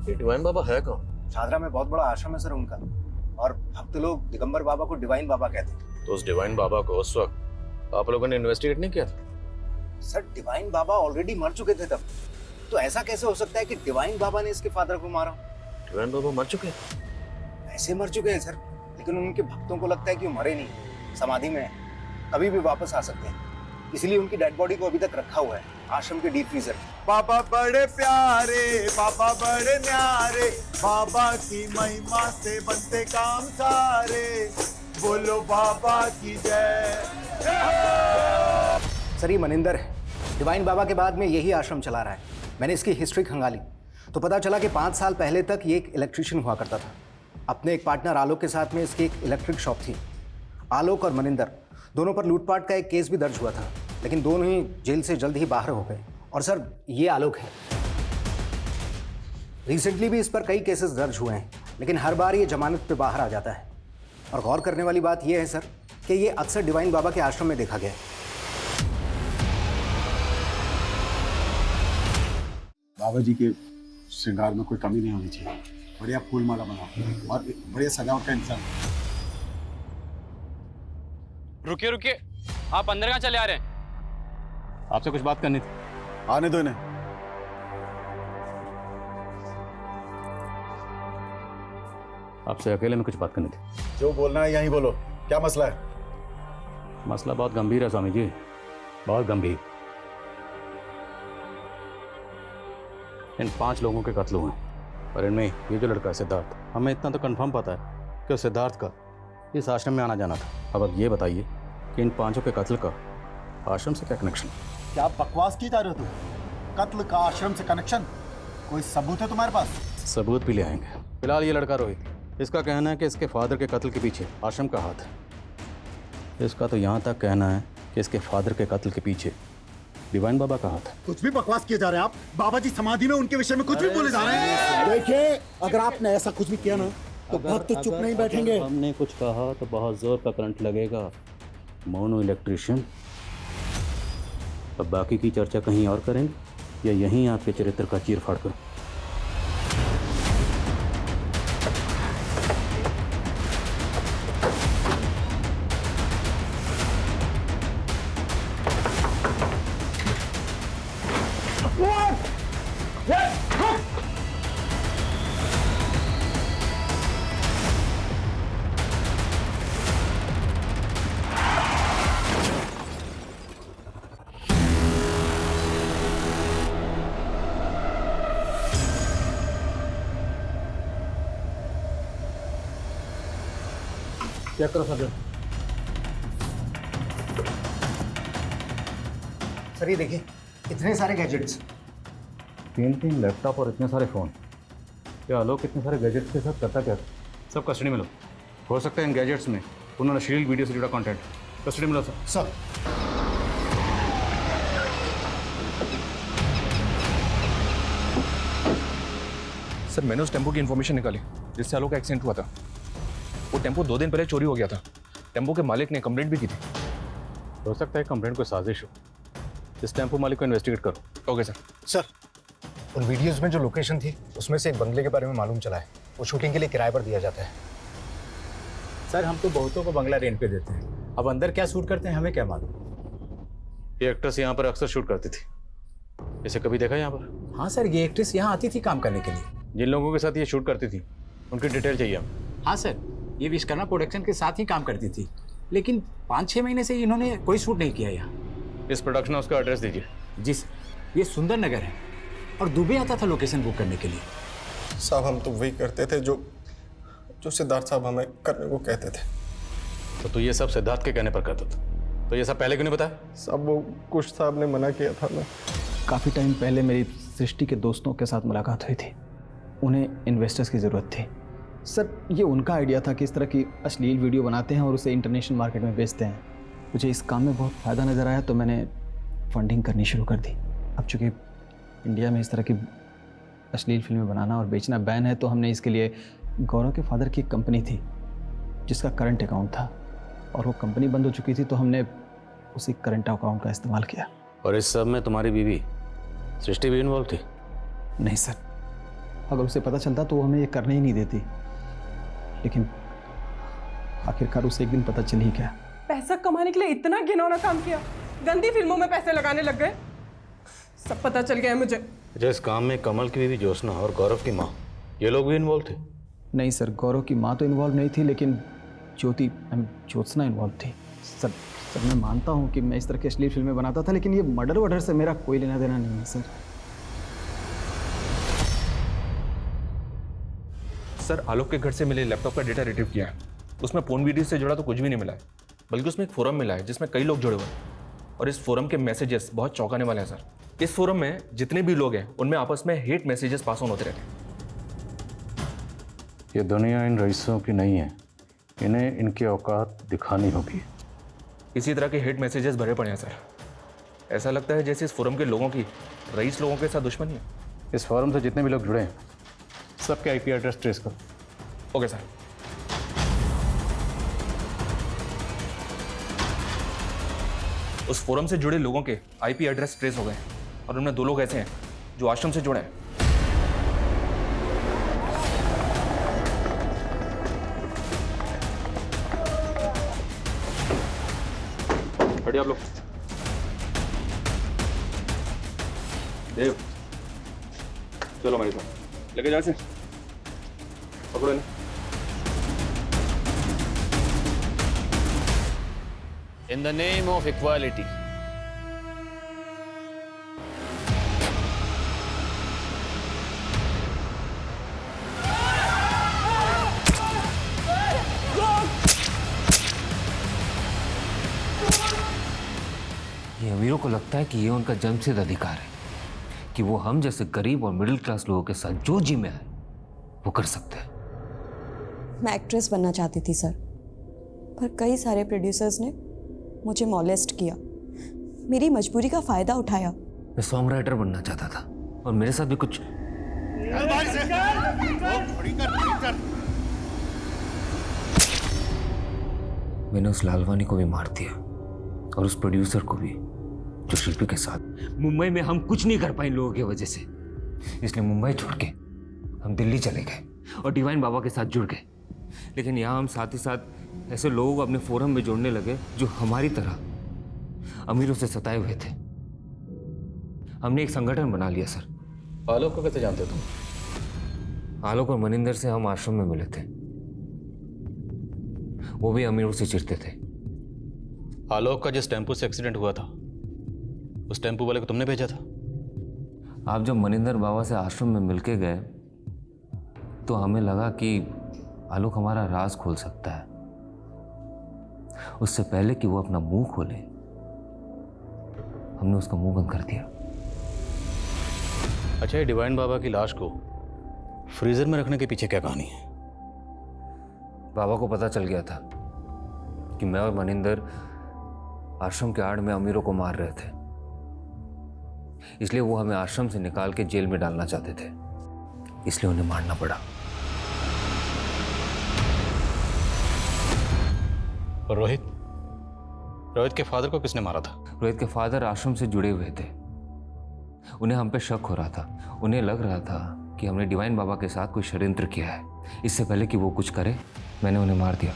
ये डिवाइन बाबा है कौन? शादरा में बहुत बड़ा आश्रम है सर उनका, और भक्त लोग दिगंबर बाबा को डिवाइन बाबा कहते हैं। तो उस डिवाइन बाबा को उस वक्त आप लोगों ने इन्वेस्टिगेट नहीं किया था? सर डिवाइन बाबा ऑलरेडी मर चुके थे तब, तो ऐसा कैसे हो सकता है कि डिवाइन बाबा ने इसके फादर को मारा? डिवाइन बाबा मर चुके हैं? ऐसे मर चुके हैं सर, लेकिन उनके भक्तों को लगता है कि वो मरे नहीं, समाधि में है, कभी भी वापस आ सकते हैं। इसलिए उनकी डेड बॉडी को अभी तक रखा हुआ है आश्रम के डीप फ्रीजर। बाबा बड़े प्यारे, बाबा बड़े न्यारे, बाबा की महिमा से बनते काम सारे, बोलो बाबा की जय। सर ये मनिंदर है, डिवाइन बाबा के बाद में यही आश्रम चला रहा है। मैंने इसकी हिस्ट्री खंगाली तो पता चला कि 5 साल पहले तक ये एक इलेक्ट्रिशियन हुआ करता था। अपने एक पार्टनर आलोक के साथ में इसकी एक इलेक्ट्रिक शॉप थी। आलोक और मनिंदर दोनों पर लूटपाट का एक केस भी दर्ज हुआ था, लेकिन दोनों ही जेल से जल्द ही बाहर हो गए। और सर ये आलोक है। रिसेंटली भी इस पर कई केसेस दर्ज हुए हैं, लेकिन हर बार ये जमानत पे बाहर आ जाता है। और गौर करने वाली बात यह है सर कि ये अक्सर डिवाइन बाबा के आश्रम में देखा गया है। बाबा जी के श्रृंगार में कोई कमी नहीं होनी चाहिए। बढ़िया फूल माला बनाओ और बढ़िया सजावट का इंतजाम। रुकिए रुकिए, आप अंदर कहाँ चले आ रहे हैं? आपसे कुछ बात करनी थी। आने दो इन्हें। आपसे अकेले में कुछ बात करनी थी। जो बोलना है यहीं बोलो। क्या मसला है? मसला बहुत गंभीर है स्वामी जी, बहुत गंभीर। इन 5 लोगों के कत्ल हुए हैं और इनमें ये जो लड़का है सिद्धार्थ, हमें इतना तो कंफर्म पता है कि सिद्धार्थ का इस आश्रम में आना जाना था। अब ये बताइए कि इन 5 के कत्ल का आश्रम से क्या कनेक्शन? क्या बकवास की जा रहे हो तुम? कत्ल का आश्रम से कनेक्शन? कोई सबूत है तुम्हारे पास? सबूत भी ले आएंगे। फिलहाल ये लड़का रोहित, इसका कहना है कि इसके फादर के कत्ल के पीछे आश्रम का हाथ है। इसका तो यहाँ तक कहना है कि इसके फादर के कत्ल के पीछे डिवाइन बाबा का हाथ है। कुछ भी बकवास किए जा रहे हैं आप। बाबा जी समाधि में उनके विषय में कुछ भी बोले जा रहे हैं। देखिए, अगर आपने ऐसा कुछ भी किया ना तो भक्त चुप नहीं बैठेंगे। हमने कुछ कहा तो बहुत जोर का करंट लगेगा। Mono electrician. अब बाकी की चर्चा कहीं और करेंगे या यहीं आपके चरित्र का चीर फाड़ कर? चेक करो सर। सर ये देखिए, इतने सारे गैजेट्स। 3 लैपटॉप और इतने सारे फ़ोन। क्या आलोक इतने सारे गैजेट्स के साथ करता क्या? सब कस्टडी में लो। हो सकता है इन गैजेट्स में उन्होंने अश्लील वीडियो से जुड़ा कंटेंट। कस्टडी में लो सर। सर मैंने उस टेम्पो की इन्फॉर्मेशन निकाली जिससे आलोक का एक्सीडेंट हुआ था। वो टेम्पो 2 दिन पहले चोरी हो गया था। टेम्पो के मालिक ने कंप्लेंट भी की थी। हो सकता है कंप्लेंट कोई साजिश हो। इस टेम्पो मालिक को इन्वेस्टिगेट करो। Okay sir. सर उन वीडियोस में जो लोकेशन थी उसमें से एक बंगले के बारे में मालूम चला है। वो शूटिंग के लिए किराए पर दिया जाता है। सर हम तो बहुतों को बंगला रेंट पे देते हैं, अब अंदर क्या शूट करते हैं हमें क्या मालूम। ये एक्ट्रेस यहाँ पर अक्सर शूट करती थी। इसे कभी देखा यहाँ पर? हाँ सर, ये एक्ट्रेस यहाँ आती थी काम करने के लिए। जिन लोगों के साथ ये शूट करती थी उनकी डिटेल चाहिए हमें। हाँ सर, ये विश्वकर्मा प्रोडक्शन के साथ ही काम करती थी, लेकिन 5-6 महीने से इन्होंने कोई शूट नहीं किया यहाँ। इस प्रोडक्शन हाउस का एड्रेस दीजिए। जी सर, ये सुंदर नगर है और दुबे आता था लोकेशन बुक करने के लिए। साहब हम तो वही करते थे जो सिद्धार्थ साहब हमें करने को कहते थे। तो तू ये सब सिद्धार्थ के कहने पर करता था, तो ये सब पहले क्यों नहीं बताया? साहब वो कुछ साहब ने मना किया था। मैं काफ़ी टाइम पहले मेरी सृष्टि के दोस्तों के साथ मुलाकात हुई थी। उन्हें इन्वेस्टर्स की ज़रूरत थी। सर ये उनका आइडिया था कि इस तरह की अश्लील वीडियो बनाते हैं और उसे इंटरनेशनल मार्केट में बेचते हैं। मुझे इस काम में बहुत फ़ायदा नज़र आया तो मैंने फंडिंग करनी शुरू कर दी। अब चूँकि इंडिया में इस तरह की अश्लील फिल्में बनाना और बेचना बैन है, तो हमने इसके लिए गौरव के फादर की एक कंपनी थी जिसका करंट अकाउंट था, और वो कंपनी बंद हो चुकी थी तो हमने उसी करंट अकाउंट का इस्तेमाल किया। और इस सब में तुम्हारी बीवी सृष्टि भी इन्वॉल्व थी? नहीं सर, अगर उसे पता चलता तो वो हमें ये करने ही नहीं देती, लेकिन आखिरकार उसे एक दिन पता चल ही गया। पैसा कमाने के लिए इतना घिनौना काम किया, गंदी फिल्मों में पैसे लगाने लग गए, सब पता चल गया है मुझे। अच्छा, इस काम में कमल की बीवी ज्योत्सना और गौरव की माँ, ये लोग भी इन्वॉल्व थे? नहीं सर, गौरव की माँ तो इन्वॉल्व नहीं थी, लेकिन ज्योत्सना इन्वॉल्व थी। सर मैं मानता हूँ कि मैं इस तरह की अश्लील फिल्में बनाता था, लेकिन ये मर्डर वर्डर से मेरा कोई लेना देना नहीं है सर। सर आलोक के घर से मिले लैपटॉप का डेटा रिट्रीव किया है। उसमें फोन वीडियो से जुड़ा तो कुछ भी नहीं मिला है, बल्कि उसमें एक फोरम मिला है जिसमें कई लोग जुड़े हुए हैं, और इस फोरम के मैसेजेस बहुत चौंकाने वाले हैं सर। इस फोरम में जितने भी लोग हैं उनमें आपस में हेट मैसेजेस पास ऑन होते रहते हैं। ये दुनिया इन रईसों की नहीं है, इन्हें इनकी औकात दिखानी होगी। इसी तरह के हेट मैसेजेस भरे पड़े हैं सर। ऐसा लगता है जैसे इस फोरम के लोगों की रईस लोगों के साथ दुश्मनी है। इस फोरम से जितने भी लोग जुड़े हैं सबके आईपी एड्रेस ट्रेस करो। Okay sir. उस फोरम से जुड़े लोगों के आईपी एड्रेस ट्रेस हो गए और उनमें 2 लोग ऐसे हैं जो आश्रम से जुड़े हैं। बढ़िया आप लोग। देव चलो मेरे साथ लेके जा से पकड़ो इन्हें। In the name of equality. ये अमीरों को लगता है कि ये उनका जन्मसिद्ध अधिकार है कि वो हम जैसे गरीब और मिडिल क्लास लोगों के साथ जो जी में आए वो कर सकते हैं। मैं एक्ट्रेस बनना चाहती थी सर, पर कई सारे प्रोड्यूसर्स ने मुझे मॉलेस्ट किया, मेरी मजबूरी का फायदा उठाया। मैं सॉन्ग राइटर बनना चाहता था और मेरे साथ भी कुछ मैंने उस लालवानी को भी मार दिया और उस प्रोड्यूसर को भी जो शिल्पी के साथ। मुंबई में हम कुछ नहीं कर पाए इन लोगों की वजह से, इसलिए मुंबई छोड़ के हम दिल्ली चले गए और डिवाइन बाबा के साथ जुड़ गए। लेकिन यहाँ हम साथ ही साथ ऐसे लोगों को अपने फोरम में जोड़ने लगे जो हमारी तरह अमीरों से सताए हुए थे। हमने एक संगठन बना लिया सर। आलोक को कैसे जानते हो तुम? आलोक और मनिंदर से हम आश्रम में मिले थे, वो भी अमीरों से चिढ़ते थे। आलोक का जिस टेम्पो से एक्सीडेंट हुआ था उस टेम्पो वाले को तुमने भेजा था? आप जब मनिंदर बाबा से आश्रम में मिलके गए तो हमें लगा कि आलोक हमारा राज खोल सकता है। उससे पहले कि वो अपना मुंह खोले हमने उसका मुंह बंद कर दिया। अच्छा, ये डिवाइन बाबा की लाश को फ्रीजर में रखने के पीछे क्या कहानी है? बाबा को पता चल गया था कि मैं और मनिंदर आश्रम के आड़ में अमीरों को मार रहे थे, इसलिए वो हमें आश्रम से निकाल के जेल में डालना चाहते थे, इसलिए उन्हें मारना पड़ा। और रोहित के फादर को किसने मारा था? रोहित के फादर आश्रम से जुड़े हुए थे, उन्हें हम पे शक हो रहा था। उन्हें लग रहा था कि हमने डिवाइन बाबा के साथ कोई षड्यंत्र किया है। इससे पहले कि वो कुछ करे मैंने उन्हें मार दिया।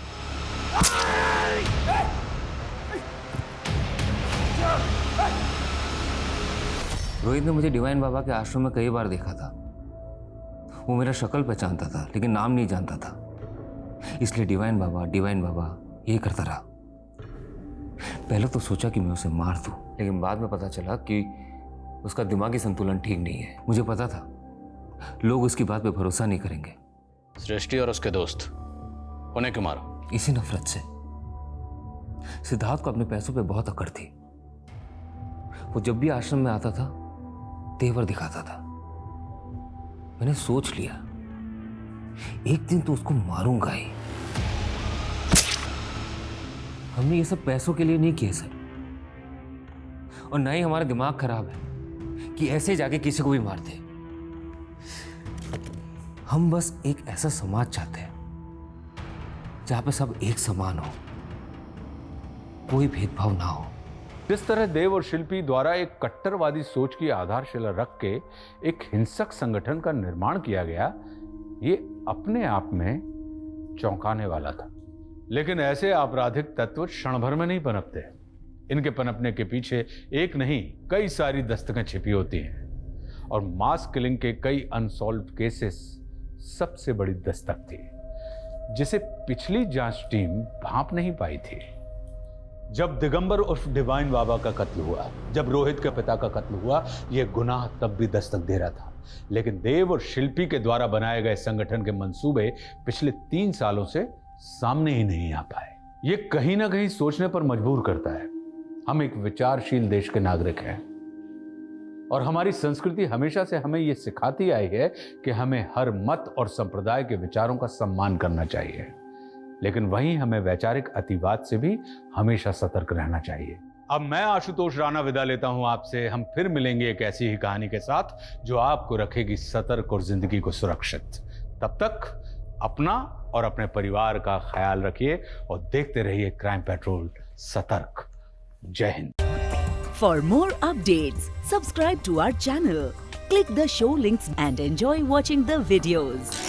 रोहित ने मुझे डिवाइन बाबा के आश्रम में कई बार देखा था। वो मेरा शक्ल पहचानता था लेकिन नाम नहीं जानता था, इसलिए डिवाइन बाबा ये करता रहा। पहले तो सोचा कि मैं उसे मार दूं, लेकिन बाद में पता चला कि उसका दिमागी संतुलन ठीक नहीं है। मुझे पता था लोग उसकी बात पे भरोसा नहीं करेंगे। सृष्टि और उसके दोस्त उन्हें क्यों मारा? इसी नफरत से। सिद्धार्थ को अपने पैसों पे बहुत अकड़ थी। वो जब भी आश्रम में आता था तेवर दिखाता था। मैंने सोच लिया एक दिन तो उसको मारूंगा ही। हमने ये सब पैसों के लिए नहीं किए सर, और ना ही हमारा दिमाग खराब है कि ऐसे जाके किसी को भी मार दे। हम बस एक ऐसा समाज चाहते हैं जहां पे सब एक समान हो, कोई भेदभाव ना हो। जिस तरह देव और शिल्पी द्वारा एक कट्टरवादी सोच की आधारशिला रख के एक हिंसक संगठन का निर्माण किया गया, ये अपने आप में चौंकाने वाला था। लेकिन ऐसे आपराधिक तत्व क्षण भर में नहीं पनपते। इनके पनपने के पीछे एक नहीं कई सारी दस्तकें छिपी होती हैं, और मास किलिंग के कई अनसॉल्व्ड केसेस सबसे बड़ी दस्तक थी, जिसे पिछली जांच टीम भांप नहीं पाई थी। जब दिगंबर उर्फ डिवाइन बाबा का कत्ल हुआ, जब रोहित के पिता का कत्ल हुआ, यह गुनाह तब भी दस्तक दे रहा था। लेकिन देव और शिल्पी के द्वारा बनाए गए संगठन के मंसूबे पिछले 3 सालों से सामने ही नहीं आ पाए। ये कहीं ना कहीं सोचने पर मजबूर करता है। हम एक विचारशील देश के नागरिक हैं, और हमारी संस्कृति हमेशा से हमें यह सिखाती आई है कि हमें हर मत और संप्रदाय के विचारों का सम्मान करना चाहिए। लेकिन वहीं हमें वैचारिक अतिवाद से भी हमेशा सतर्क रहना चाहिए। अब मैं आशुतोष राणा विदा लेता हूं आपसे। हम फिर मिलेंगे एक ऐसी ही कहानी के साथ जो आपको रखेगी सतर्क और जिंदगी को सुरक्षित। तब तक अपना और अपने परिवार का ख्याल रखिए और देखते रहिए क्राइम पेट्रोल सतर्क। जय Hind. For more updates, subscribe to our channel, click the show links and enjoy watching the videos.